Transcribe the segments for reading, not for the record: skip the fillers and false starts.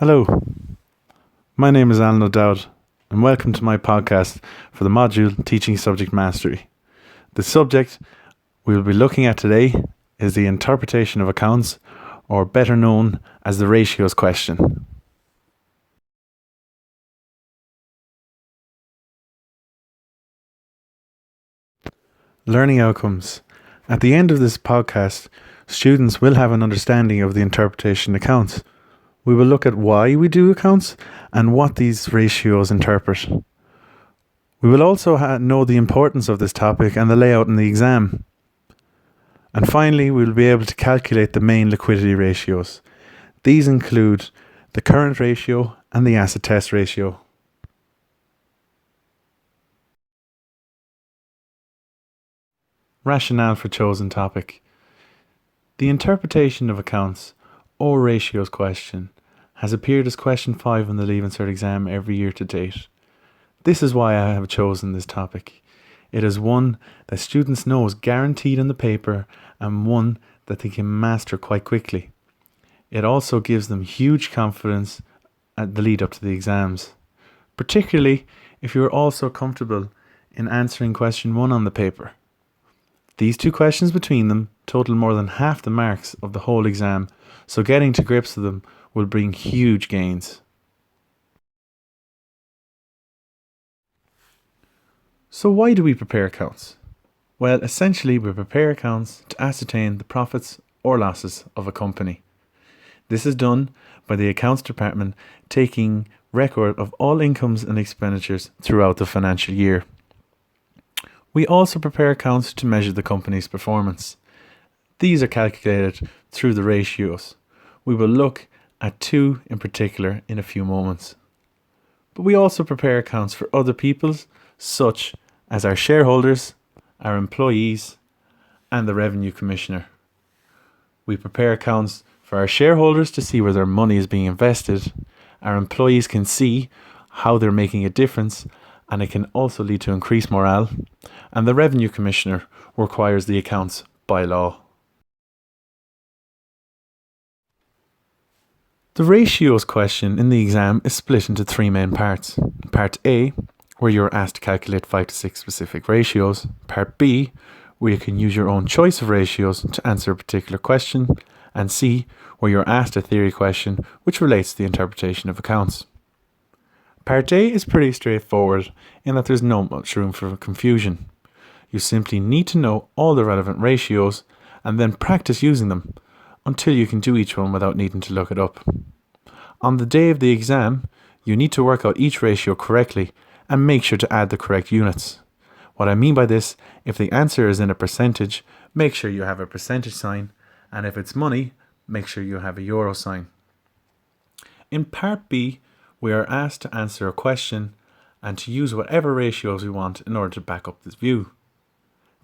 Hello, my name is Alan O'Dowd, and welcome to my podcast for the module Teaching Subject Mastery. The subject we will be looking at today is the interpretation of accounts, or better known as the ratios question. Learning outcomes. At the end of this podcast, students will have an understanding of the interpretation accounts. We will look at why we do accounts and what these ratios interpret. We will also know the importance of this topic and the layout in the exam. And finally, we will be able to calculate the main liquidity ratios. These include the current ratio and the acid test ratio. Rationale for chosen topic. The interpretation of accounts or ratios question has appeared as question 5 on the Leave Cert exam every year to date. This is why I have chosen this topic. It is one that students know is guaranteed on the paper and one that they can master quite quickly. It also gives them huge confidence at the lead up to the exams, particularly if you are also comfortable in answering question 1 on the paper. These two questions between them total more than half the marks of the whole exam, so getting to grips with them will bring huge gains. So why do we prepare accounts? Well, essentially we prepare accounts to ascertain the profits or losses of a company. This is done by the accounts department taking record of all incomes and expenditures throughout the financial year. We also prepare accounts to measure the company's performance. These are calculated through the ratios. We will look at 2 in particular in a few moments. But we also prepare accounts for other people, such as our shareholders, our employees, and the Revenue Commissioner. We prepare accounts for our shareholders to see where their money is being invested. Our employees can see how they're making a difference, and it can also lead to increased morale. And the Revenue Commissioner requires the accounts by law. The ratios question in the exam is split into 3 main parts. Part A, where you're asked to calculate 5 to 6 specific ratios. Part B, where you can use your own choice of ratios to answer a particular question. And C, where you're asked a theory question which relates to the interpretation of accounts. Part A is pretty straightforward in that there's not much room for confusion. You simply need to know all the relevant ratios and then practice using them until you can do each one without needing to look it up. On the day of the exam, you need to work out each ratio correctly and make sure to add the correct units. What I mean by this, if the answer is in a percentage, make sure you have a percentage sign, and if it's money, make sure you have a euro sign. In Part B, we are asked to answer a question and to use whatever ratios we want in order to back up this view.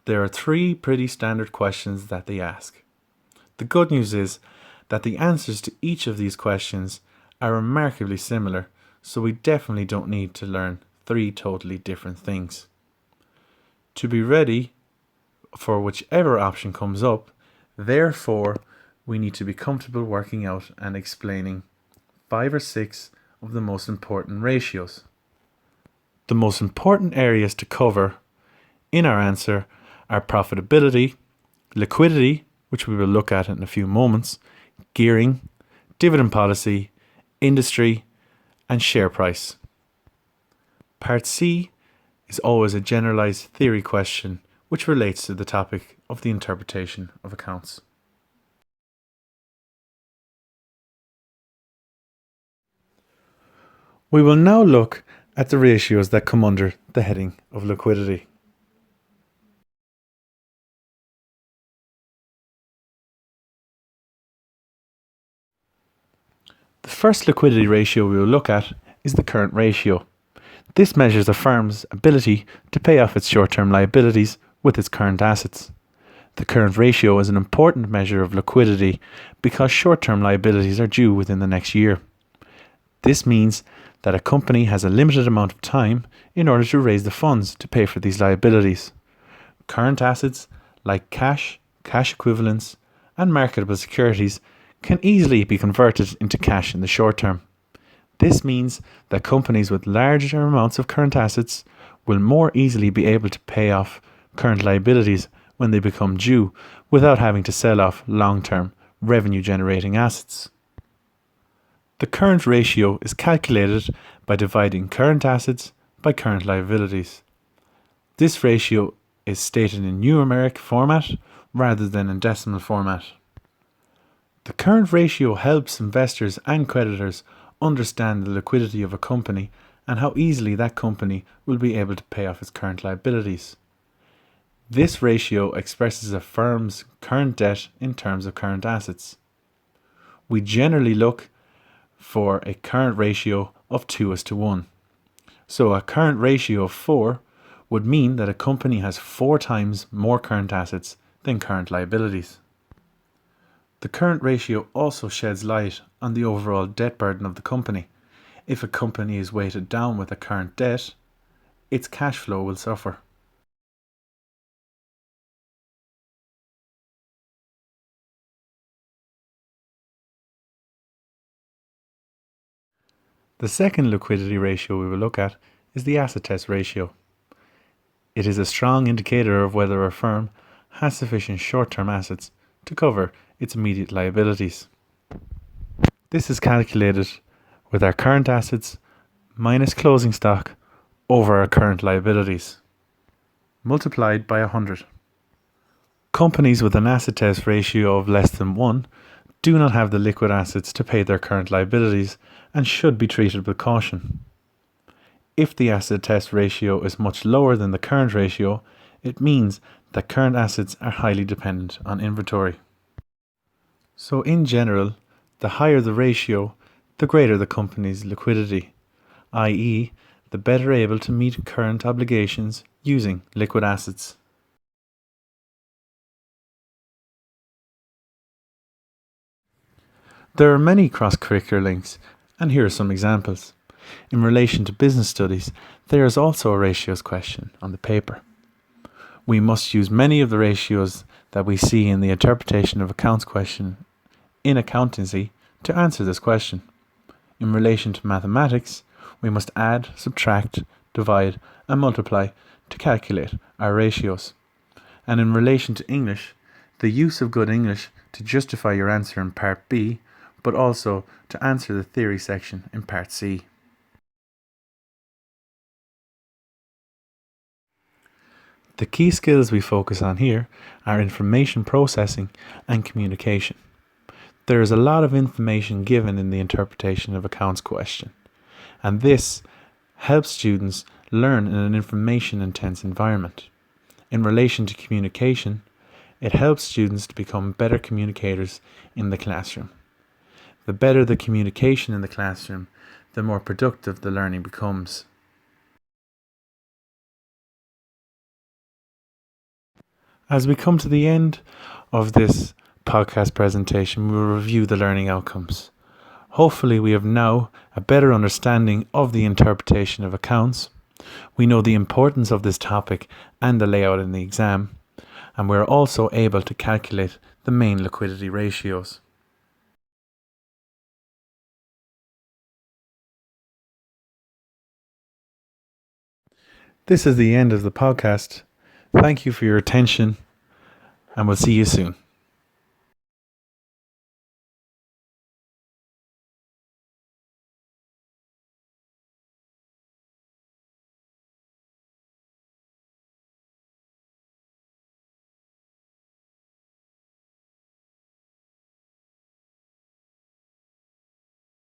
There are 3 pretty standard questions that they ask. The good news is that the answers to each of these questions are remarkably similar, so we definitely don't need to learn 3 totally different things. To be ready for whichever option comes up, therefore, we need to be comfortable working out and explaining 5 or 6 of the most important ratios. The most important areas to cover in our answer are profitability, liquidity, which we will look at in a few moments, gearing, dividend policy, industry, and share price. Part C is always a generalized theory question which relates to the topic of the interpretation of accounts. We will now look at the ratios that come under the heading of liquidity. The first liquidity ratio we will look at is the current ratio. This measures a firm's ability to pay off its short-term liabilities with its current assets. The current ratio is an important measure of liquidity because short-term liabilities are due within the next year. This means that a company has a limited amount of time in order to raise the funds to pay for these liabilities. Current assets like cash, cash equivalents, and marketable securities can easily be converted into cash in the short term. This means that companies with larger amounts of current assets will more easily be able to pay off current liabilities when they become due without having to sell off long-term revenue generating assets. The current ratio is calculated by dividing current assets by current liabilities. This ratio is stated in numeric format rather than in decimal format. The current ratio helps investors and creditors understand the liquidity of a company and how easily that company will be able to pay off its current liabilities. This ratio expresses a firm's current debt in terms of current assets. We generally look for a current ratio of 2:1. So a current ratio of 4 would mean that a company has 4 times more current assets than current liabilities. The current ratio also sheds light on the overall debt burden of the company. If a company is weighted down with a current debt, its cash flow will suffer. The second liquidity ratio we will look at is the asset test ratio. It is a strong indicator of whether a firm has sufficient short-term assets to cover its immediate liabilities. This is calculated with our current assets minus closing stock over our current liabilities, multiplied by 100. Companies with an asset test ratio of less than 1 do not have the liquid assets to pay their current liabilities and should be treated with caution. If the asset test ratio is much lower than the current ratio, it means that current assets are highly dependent on inventory. So in general, the higher the ratio, the greater the company's liquidity, i.e., the better able to meet current obligations using liquid assets. There are many cross-curricular links, and here are some examples. In relation to business studies, there is also a ratios question on the paper. We must use many of the ratios that we see in the interpretation of accounts question in accountancy to answer this question. In relation to mathematics, we must add, subtract, divide, and multiply to calculate our ratios. And in relation to English, the use of good English to justify your answer in Part B, but also to answer the theory section in Part C. The key skills we focus on here are information processing and communication. There is a lot of information given in the interpretation of accounts question, and this helps students learn in an information-intense environment. In relation to communication, it helps students to become better communicators in the classroom. The better the communication in the classroom, the more productive the learning becomes. As we come to the end of this podcast presentation, we will review the learning outcomes. Hopefully we have now a better understanding of the interpretation of accounts. We know the importance of this topic and the layout in the exam, and we are also able to calculate the main liquidity ratios. This is the end of the podcast. Thank you for your attention, and we'll see you soon.